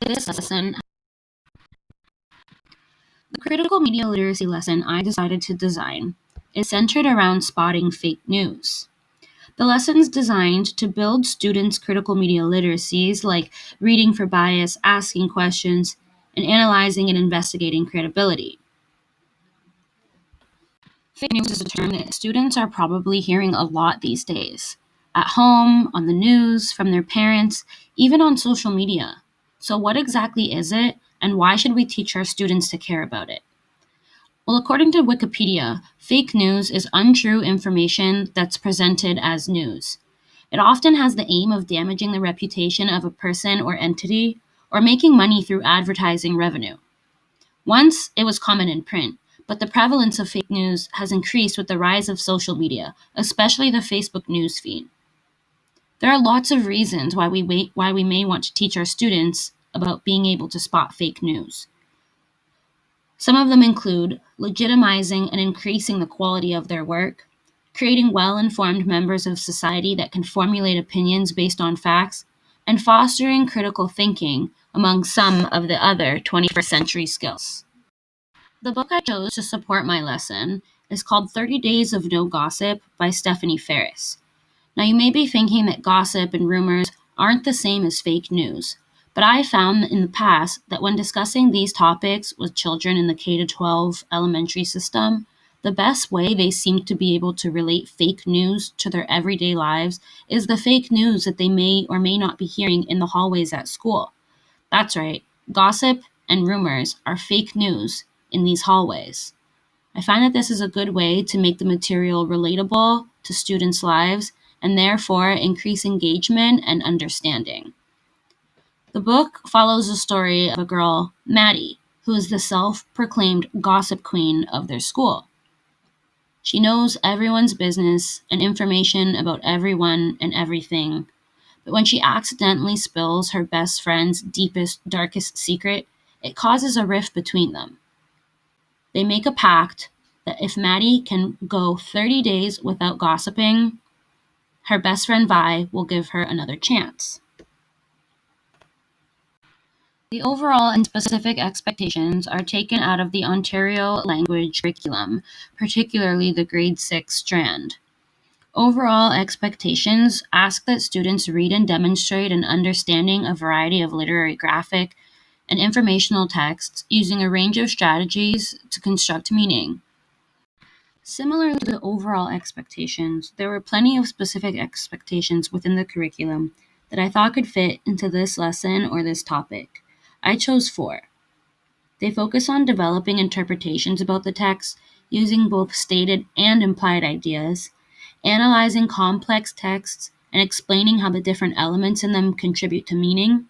This lesson, the critical media literacy lesson I decided to design, is centered around spotting fake news. The lesson's designed to build students' critical media literacies like reading for bias, asking questions, and analyzing and investigating credibility. Fake news is a term that students are probably hearing a lot these days. At home, on the news, from their parents, even on social media. So, what exactly is it, and why should we teach our students to care about it? Well, according to Wikipedia, fake news is untrue information that's presented as news. It often has the aim of damaging the reputation of a person or entity, or making money through advertising revenue. Once it was common in print, but the prevalence of fake news has increased with the rise of social media, especially the Facebook news feed. There are lots of reasons why we may want to teach our students about being able to spot fake news. Some of them include legitimizing and increasing the quality of their work, creating well informed members of society that can formulate opinions based on facts, and fostering critical thinking, among some of the other 21st century skills. The book I chose to support my lesson is called 30 Days of No Gossip by Stephanie Ferris. Now, you may be thinking that gossip and rumors aren't the same as fake news, but I found in the past that when discussing these topics with children in the K 12 elementary system, the best way they seem to be able to relate fake news to their everyday lives is the fake news that they may or may not be hearing in the hallways at school. That's right, gossip and rumors are fake news in these hallways. I find that this is a good way to make the material relatable to students' lives and therefore increase engagement and understanding. The book follows the story of a girl, Maddie, who is the self proclaimed gossip queen of their school. She knows everyone's business and information about everyone and everything, but when she accidentally spills her best friend's deepest, darkest secret, it causes a rift between them. They make a pact that if Maddie can go 30 days without gossiping, her best friend Vi will give her another chance. The overall and specific expectations are taken out of the Ontario language curriculum, particularly the grade 6 strand. Overall expectations ask that students read and demonstrate an understanding of a variety of literary, graphic, and informational texts using a range of strategies to construct meaning. Similar to the overall expectations, there were plenty of specific expectations within the curriculum that I thought could fit into this lesson or this topic. I chose four. They focus on developing interpretations about the text using both stated and implied ideas, analyzing complex texts and explaining how the different elements in them contribute to meaning,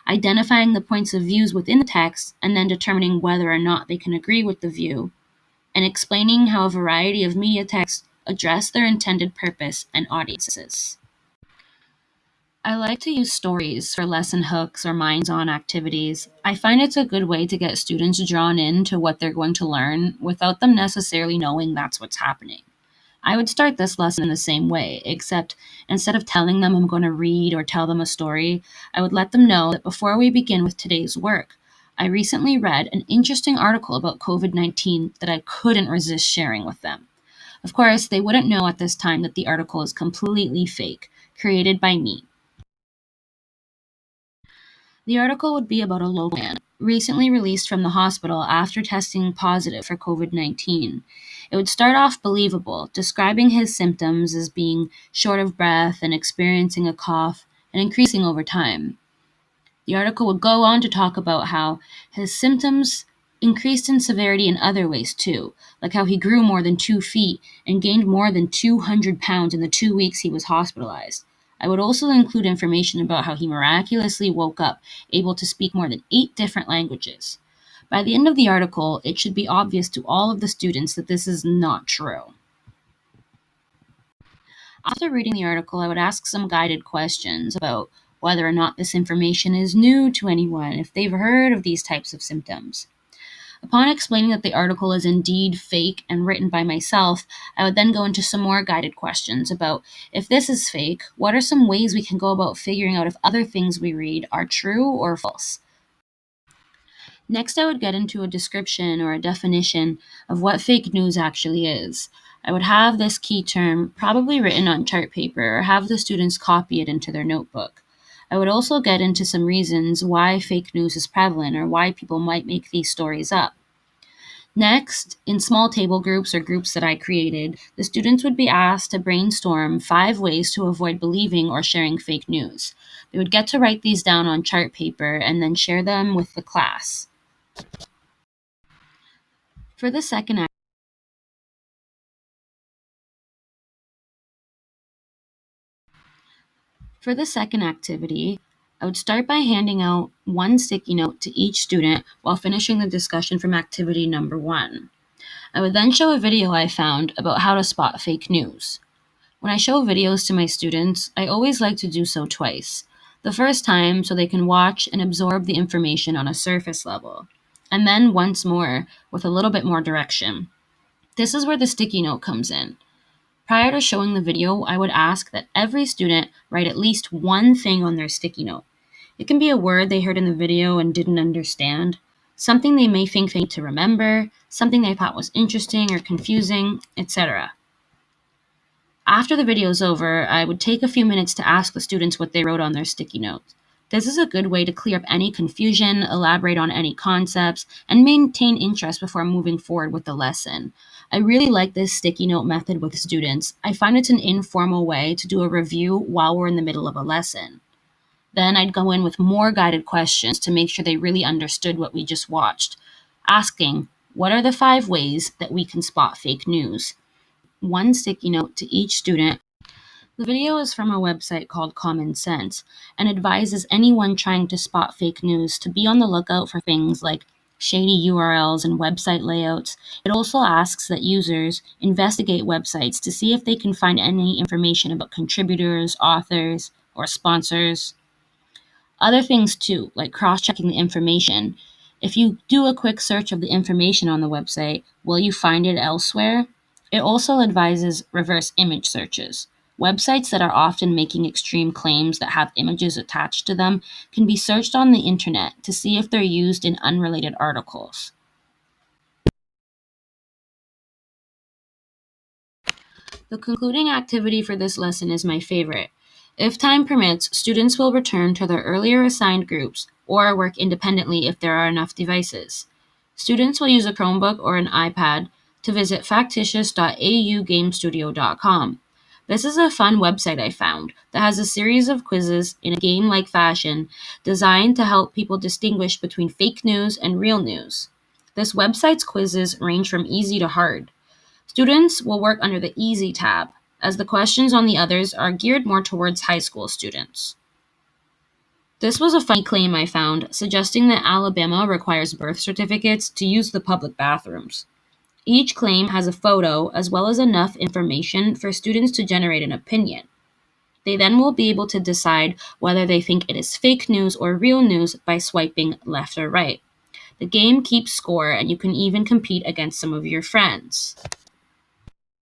identifying the points of views within the text and then determining whether or not they can agree with the view, and explaining how a variety of media texts address their intended purpose and audiences. I like to use stories for lesson hooks or minds on activities. I find it's a good way to get students drawn into what they're going to learn without them necessarily knowing that's what's happening. I would start this lesson in the same way, except instead of telling them I'm going to read or tell them a story, I would let them know that before we begin with today's work, I recently read an interesting article about COVID 19 that I couldn't resist sharing with them. Of course, they wouldn't know at this time that the article is completely fake, created by me. The article would be about a local man recently released from the hospital after testing positive for COVID 19. It would start off believable, describing his symptoms as being short of breath and experiencing a cough and increasing over time. The article would go on to talk about how his symptoms increased in severity in other ways too, like how he grew more than 2 feet and gained more than 200 pounds in the 2 weeks he was hospitalized. I would also include information about how he miraculously woke up, able to speak more than 8 different languages. By the end of the article, it should be obvious to all of the students that this is not true. After reading the article, I would ask some guided questions about whether or not this information is new to anyone, if they've heard of these types of symptoms. Upon explaining that the article is indeed fake and written by myself, I would then go into some more guided questions about if this is fake, what are some ways we can go about figuring out if other things we read are true or false? Next, I would get into a description or a definition of what fake news actually is. I would have this key term probably written on chart paper or have the students copy it into their notebook. I would also get into some reasons why fake news is prevalent or why people might make these stories up. Next, in small table groups or groups that I created, the students would be asked to brainstorm 5 ways to avoid believing or sharing fake news. They would get to write these down on chart paper and then share them with the class. For the second For the second activity, I would start by handing out one sticky note to each student while finishing the discussion from activity number 1. I would then show a video I found about how to spot fake news. When I show videos to my students, I always like to do so twice. The first time so they can watch and absorb the information on a surface level, and then once more with a little bit more direction. This is where the sticky note comes in. Prior to showing the video, I would ask that every student write at least one thing on their sticky note. It can be a word they heard in the video and didn't understand, something they may think they need to remember, something they thought was interesting or confusing, etc. After the video is over, I would take a few minutes to ask the students what they wrote on their sticky notes. This is a good way to clear up any confusion, elaborate on any concepts, and maintain interest before moving forward with the lesson. I really like this sticky note method with students. I find it's an informal way to do a review while we're in the middle of a lesson. Then I'd go in with more guided questions to make sure they really understood what we just watched, asking, what are the 5 ways that we can spot fake news? One sticky note to each student. The video is from a website called Common Sense and advises anyone trying to spot fake news to be on the lookout for things like shady URLs and website layouts. It also asks that users investigate websites to see if they can find any information about contributors, authors, or sponsors. Other things too, like cross checking the information. If you do a quick search of the information on the website, will you find it elsewhere? It also advises reverse image searches. Websites that are often making extreme claims that have images attached to them can be searched on the internet to see if they're used in unrelated articles. The concluding activity for this lesson is my favorite. If time permits, students will return to their earlier assigned groups or work independently if there are enough devices. Students will use a Chromebook or an iPad to visit factitious.augamestudio.com. This is a fun website I found that has a series of quizzes in a game-like fashion designed to help people distinguish between fake news and real news. This website's quizzes range from easy to hard. Students will work under the Easy tab, as the questions on the others are geared more towards high school students. This was a funny claim I found, suggesting that Alabama requires birth certificates to use the public bathrooms. Each claim has a photo as well as enough information for students to generate an opinion. They then will be able to decide whether they think it is fake news or real news by swiping left or right. The game keeps score, and you can even compete against some of your friends.